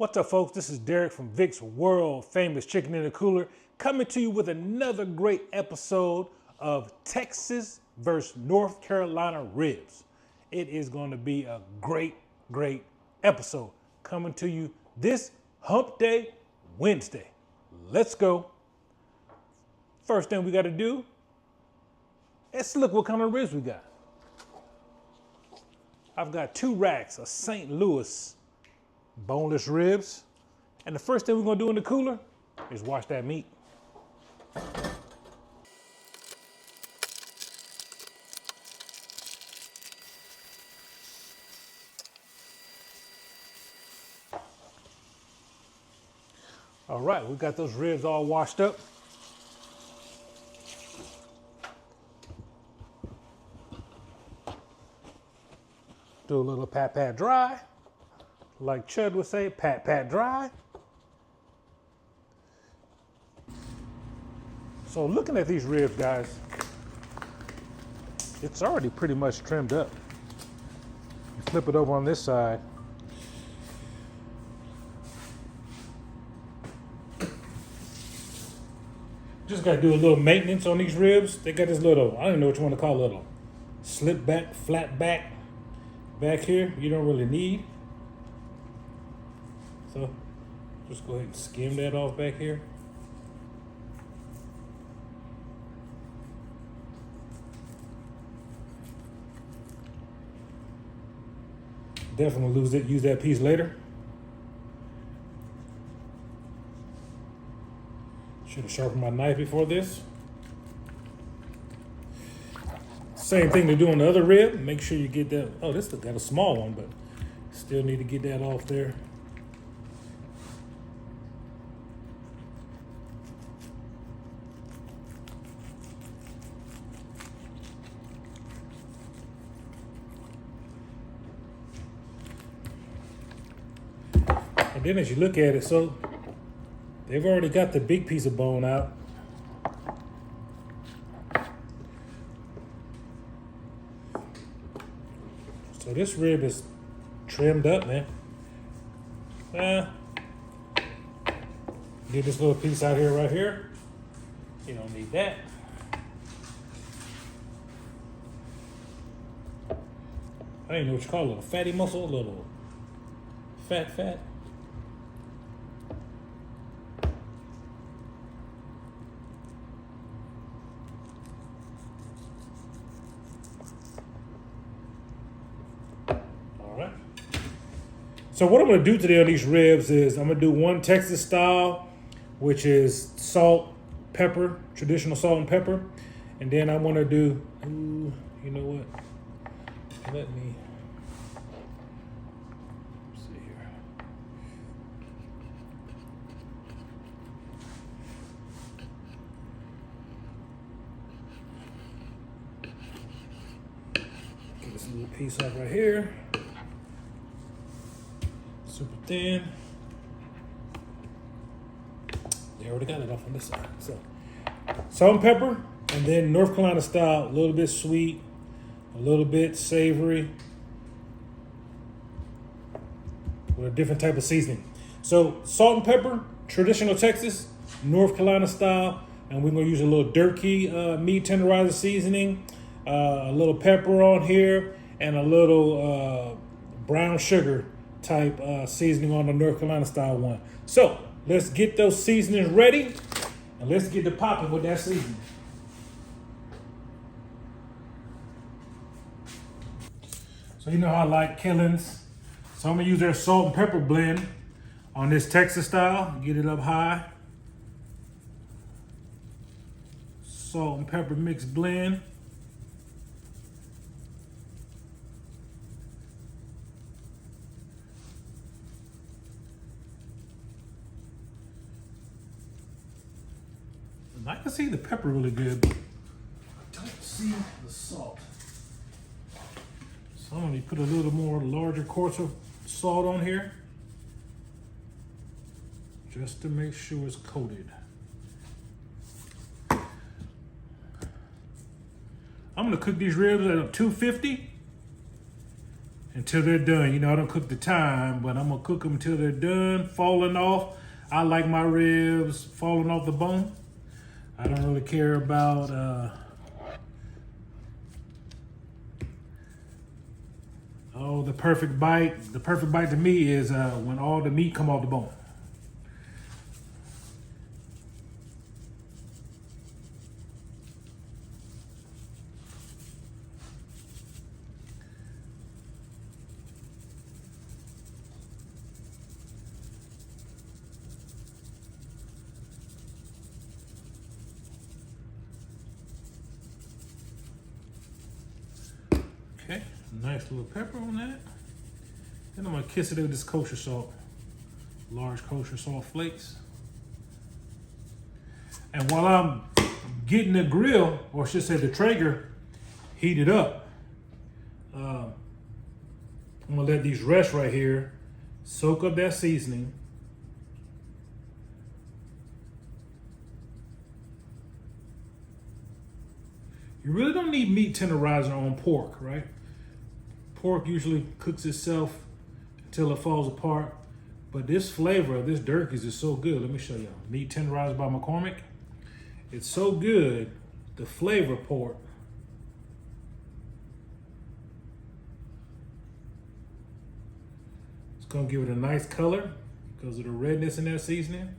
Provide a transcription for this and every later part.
What's up, folks? This is Derek from Vic's World Famous Chicken in the Cooler, coming to you with another great episode of Texas versus North Carolina ribs. It is going to be a great episode coming to you this Hump Day Wednesday. Let's go. First thing we got to do, let's look what kind of ribs we got. I've got 2 racks of St. Louis boneless ribs. And the first thing we're gonna do in the cooler is wash that meat. All right, we got those ribs all washed up. Do a little pat dry. Like Chud would say, pat dry. So looking at these ribs, guys, it's already pretty much trimmed up. You flip it over on this side. Just gotta do a little maintenance on these ribs. They got this little, I don't know what you want to call it, little slip back, flat back here. You don't really need. So just go ahead and skim that off back here. Definitely use that piece later. Should have sharpened my knife before this. Same thing to do on the other rib. Make sure you get that. Oh, this got a small one, but still need to get that off there. And then as you look at it, so they've already got the big piece of bone out. So this rib is trimmed up, man. Get this little piece out here, right here. You don't need that. I don't know what you call it, a little fatty muscle, a little fat. So what I'm gonna do today on these ribs is I'm gonna do one Texas style, which is salt, pepper, traditional salt and pepper. And then I wanna do, you know what? Let me see here. Get this little piece off right here. Super thin. They already got it off on this side. So salt and pepper, and then North Carolina style, a little bit sweet, a little bit savory, with a different type of seasoning. So salt and pepper, traditional Texas, North Carolina style, and we're gonna use a little Durkee meat tenderizer seasoning, a little pepper on here, and a little brown sugar type seasoning on the North Carolina style one. So let's get those seasonings ready and let's get to popping with that seasoning. So you know how I like Killings. So I'm gonna use their salt and pepper blend on this Texas style. Get it up high. Salt and pepper mix blend. I can see the pepper really good, but I don't see the salt. So I'm going to put a little more larger quarts of salt on here, just to make sure it's coated. I'm going to cook these ribs at 250 until they're done. You know, I don't cook the time, but I'm gonna cook them until they're done, falling off. I like my ribs falling off the bone. I don't really care about the perfect bite. The perfect bite to me is when all the meat come off the bone. Okay, nice little pepper on that. Then I'm gonna kiss it with this kosher salt, large kosher salt flakes. And while I'm getting the grill, or I should say the Traeger, heated up, I'm gonna let these rest right here, soak up that seasoning. You really don't need meat tenderizer on pork, right? Pork usually cooks itself until it falls apart. But this flavor of this Durkee's is so good. Let me show you. Meat tenderizer by McCormick. It's so good, the flavor pork. It's gonna give it a nice color because of the redness in that seasoning.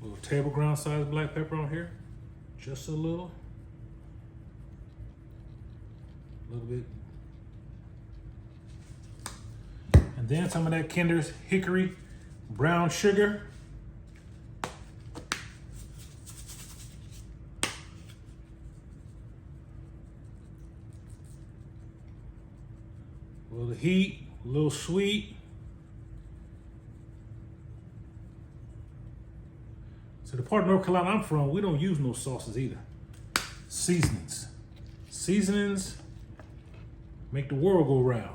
Little table ground size black pepper on here, just a little bit. And then some of that Kinder's hickory brown sugar. A little heat, a little sweet. So the part of North Carolina I'm from, we don't use no sauces either. Seasonings. Seasonings make the world go round.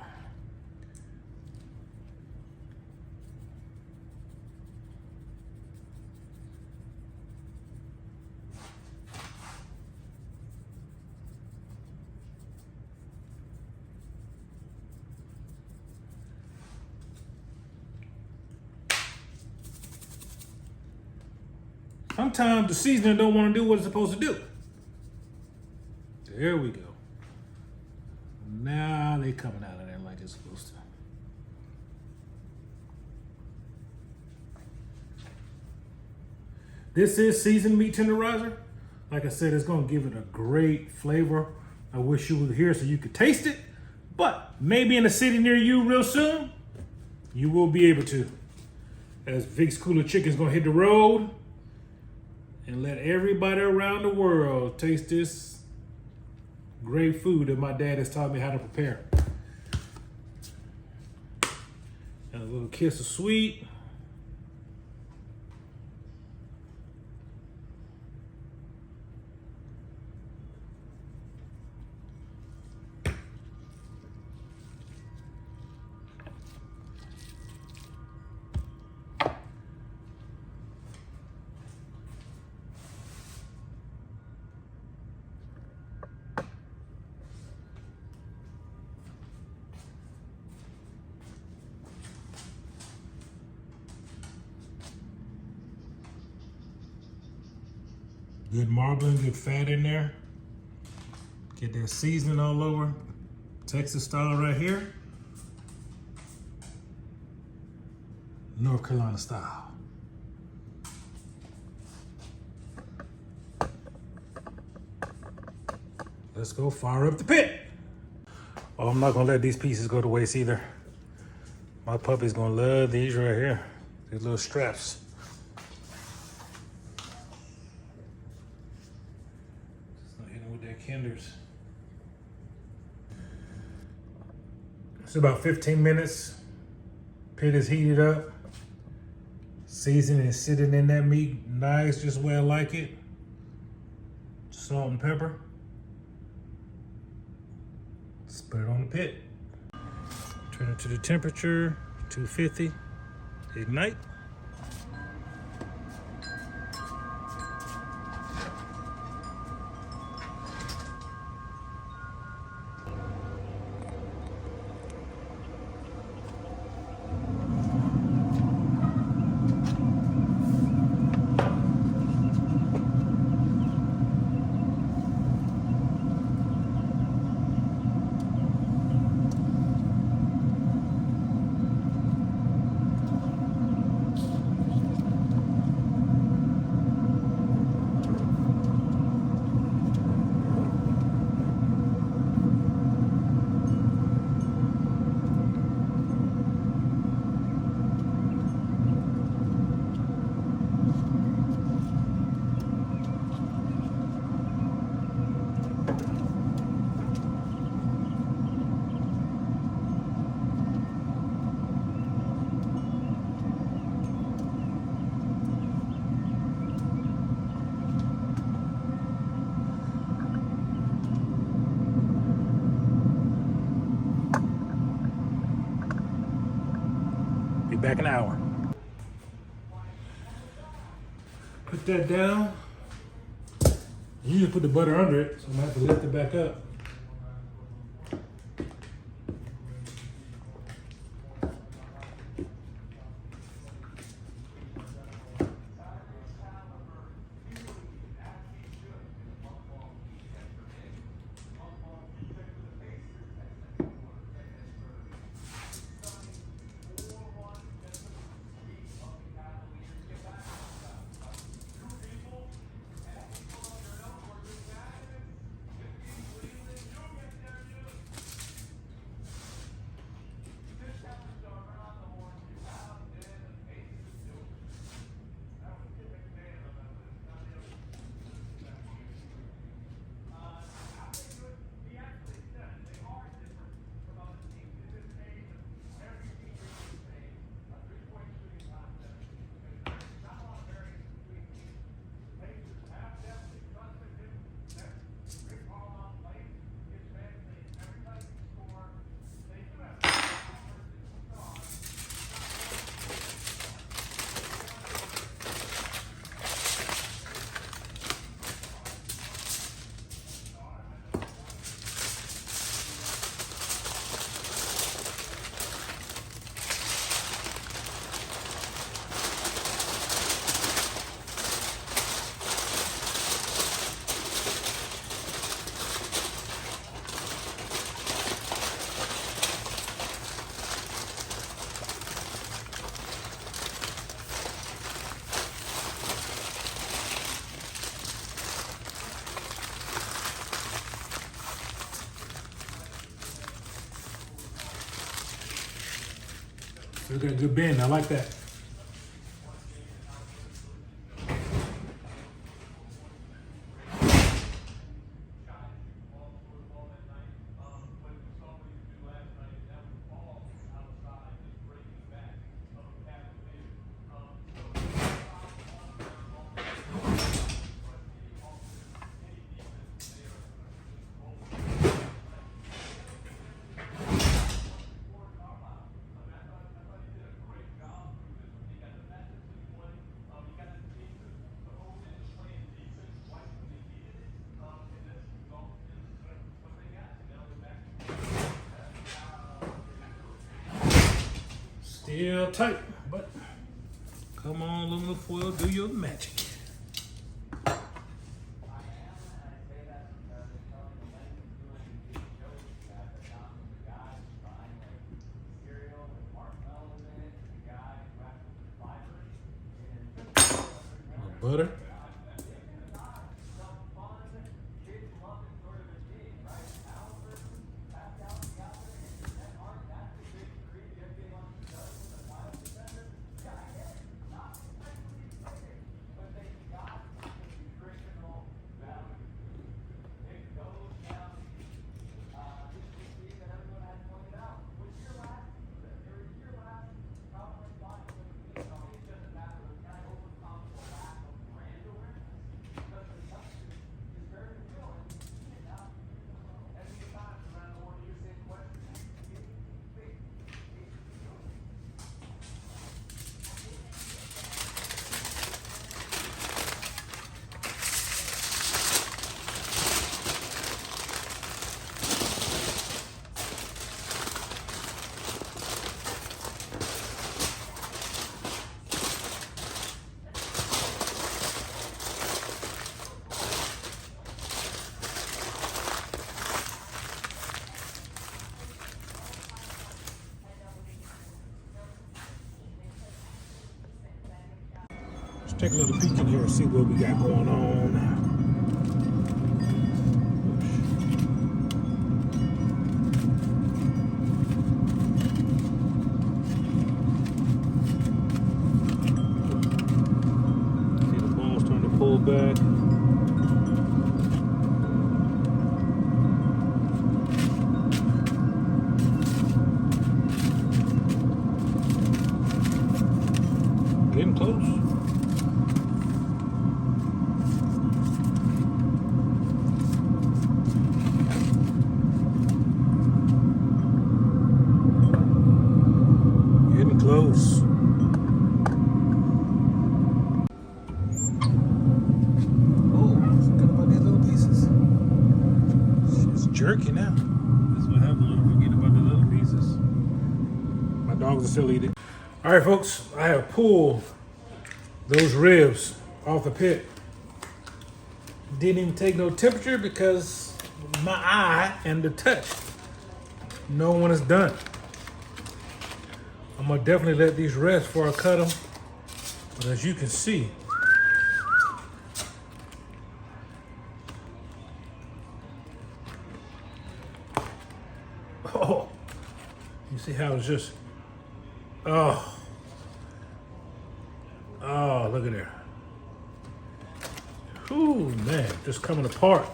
Sometimes the seasoning don't want to do what it's supposed to do. There we go. Now they coming out of there like they're supposed to. This is seasoned meat tenderizer. Like I said, it's gonna give it a great flavor. I wish you were here so you could taste it, but maybe in a city near you real soon, you will be able to. As Vic's Cooler Chicken's gonna hit the road and let everybody around the world taste this great food that my dad has taught me how to prepare. And a little kiss of sweet. Good marbling, good fat in there. Get that seasoning all over. Texas style right here. North Carolina style. Let's go fire up the pit. Oh, I'm not gonna let these pieces go to waste either. My puppy's gonna love these right here. These little straps. Kinders. It's about 15 minutes. Pit is heated up. Seasoning and sitting in that meat nice, just where I like it. Salt and pepper. Just put it on the pit. Turn it to the temperature, 250. Ignite. Be back in an hour. Put that down. You usually put the butter under it, so I'm gonna have to lift it back up. Still got a good bend. I like that. Still tight, but come on, aluminum foil, do your magic. Butter. Let's take a little peek in here and see what we got going on. See the bones starting to pull back. Getting close. Getting close. Oh, forgot about these little pieces. It's jerky now. That's what happens when you forget about the little pieces. My dogs will still eat it. All right, folks, I have pulled those ribs off the pit. Didn't even take no temperature because my eye and the touch. No one is done. I'm gonna definitely let these rest before I cut them. But as you can see, oh, you see how it's just, oh, look at there. Ooh, man, just coming apart.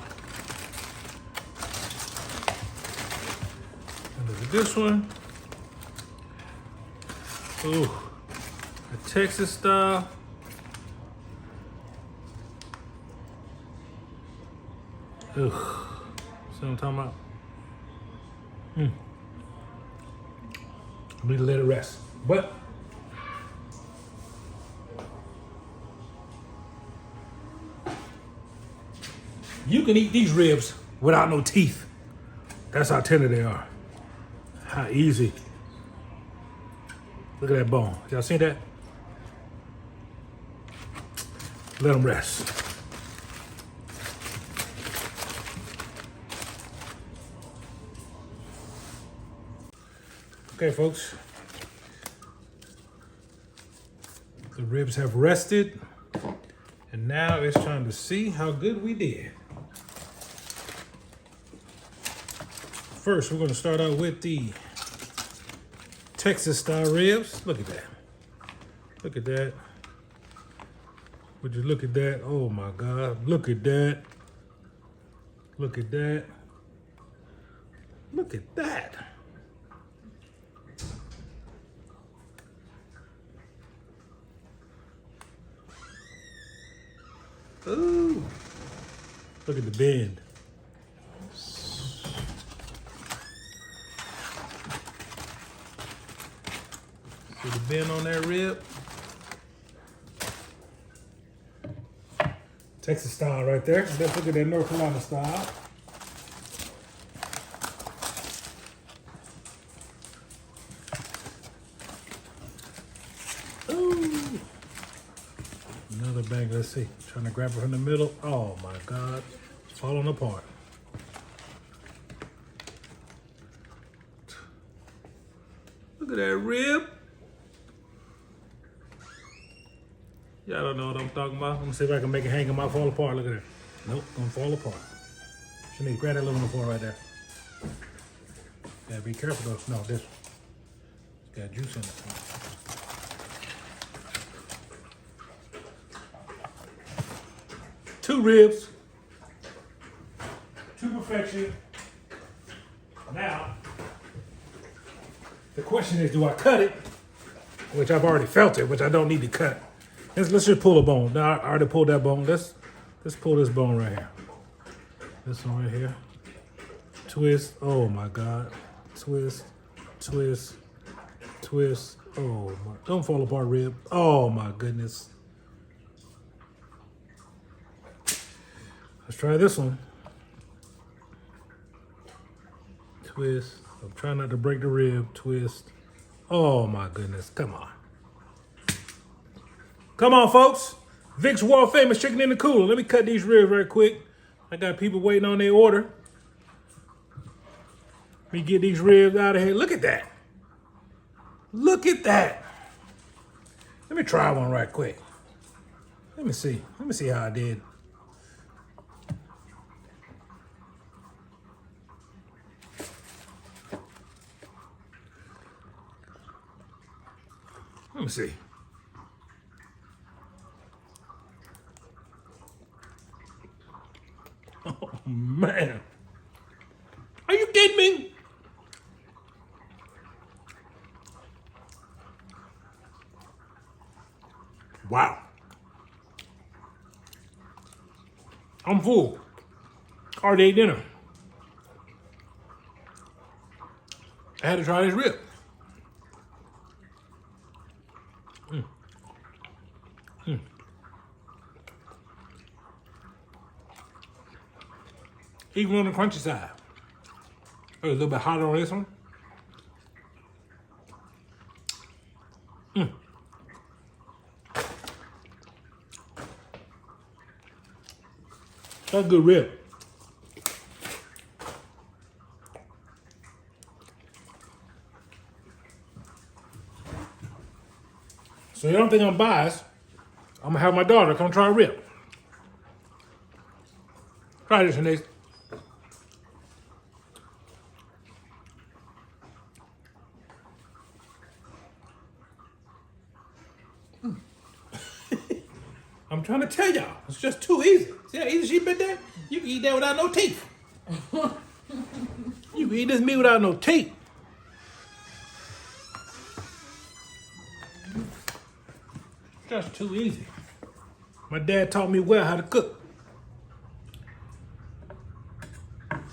And look at this one. Ooh, the Texas style. Ugh, see what I'm talking about? I need to let it rest. But you can eat these ribs without no teeth. That's how tender they are. How easy. Look at that bone. Y'all see that? Let them rest. Okay, folks. The ribs have rested. And now it's time to see how good we did. First, we're going to start out with the Texas style ribs. Look at that. Look at that. Would you look at that? Oh my God. Look at that. Look at that. Look at that. Ooh. Look at the bend. See the bend on that rib? Texas style right there. Let's look at that North Carolina style. Ooh. Another bang, let's see. Trying to grab her from the middle. Oh my God, it's falling apart. Look at that rib. Y'all don't know what I'm talking about. I'm gonna see if I can make it hang and not fall apart. Look at that. Nope, gonna fall apart. She need to grab that aluminum foil right there. Gotta be careful though. No, this one. It's got juice in it. Two ribs to perfection. Now, the question is, do I cut it? Which I've already felt it, which I don't need to cut. Let's just pull a bone. Now, I already pulled that bone. Let's pull this bone right here. This one right here. Twist. Oh my God. Twist, twist, twist. Oh my. Don't fall apart, rib. Oh my goodness. Let's try this one. Twist. I'm trying not to break the rib. Twist. Oh my goodness. Come on. Come on, folks. Vic's world famous chicken in the cooler. Let me cut these ribs right quick. I got people waiting on their order. Let me get these ribs out of here. Look at that. Look at that. Let me try one right quick. Let me see. Let me see how I did. Let me see. Oh, man. Are you kidding me? Wow. I'm full. Already ate dinner. I had to try this rib. Even on the crunchy side. A little bit hotter on this one. That's a good rib. So you don't think I'm biased? I'm gonna have my daughter come try a rib. Try this, Shanice. I'm trying to tell y'all, it's just too easy. See how easy she bit that? You can eat that without no teeth. You can eat this meat without no teeth. Just too easy. My dad taught me well how to cook. I'm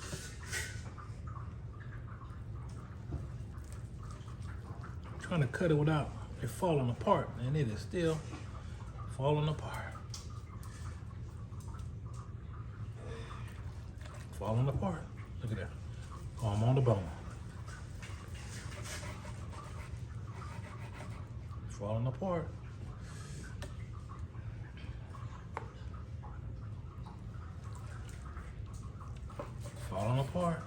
trying to cut it without it falling apart, and it is still falling apart. Falling apart. Look at that. Oh, I'm on the bone. Falling apart. Falling apart.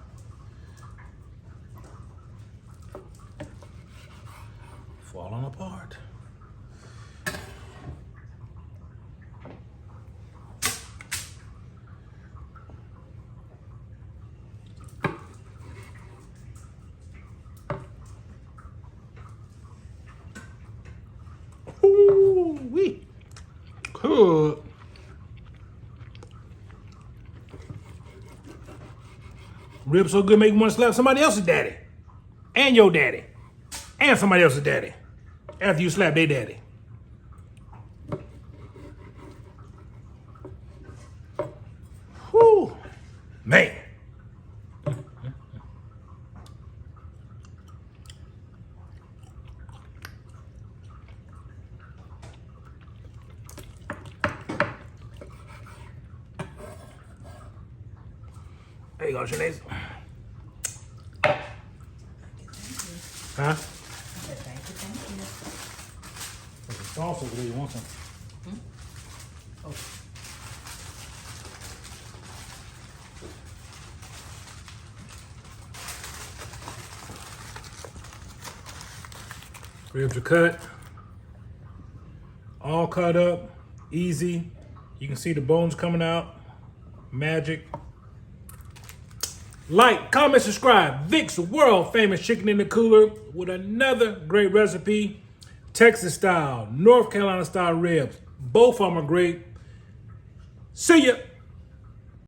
Falling apart. Ooh-wee. Cool. Ribs so good make you want to slap somebody else's daddy. And your daddy. And somebody else's daddy. After you slap their daddy. Whew. Man. There you go, Shanice. Huh? Thank you. There's a sauce over there. You want some? Oh. Ribs are cut. All cut up. Easy. You can see the bones coming out. Magic. Like, comment, subscribe. Vic's world famous chicken in the cooler with another great recipe. Texas style, North Carolina style ribs. Both of them are great. See ya.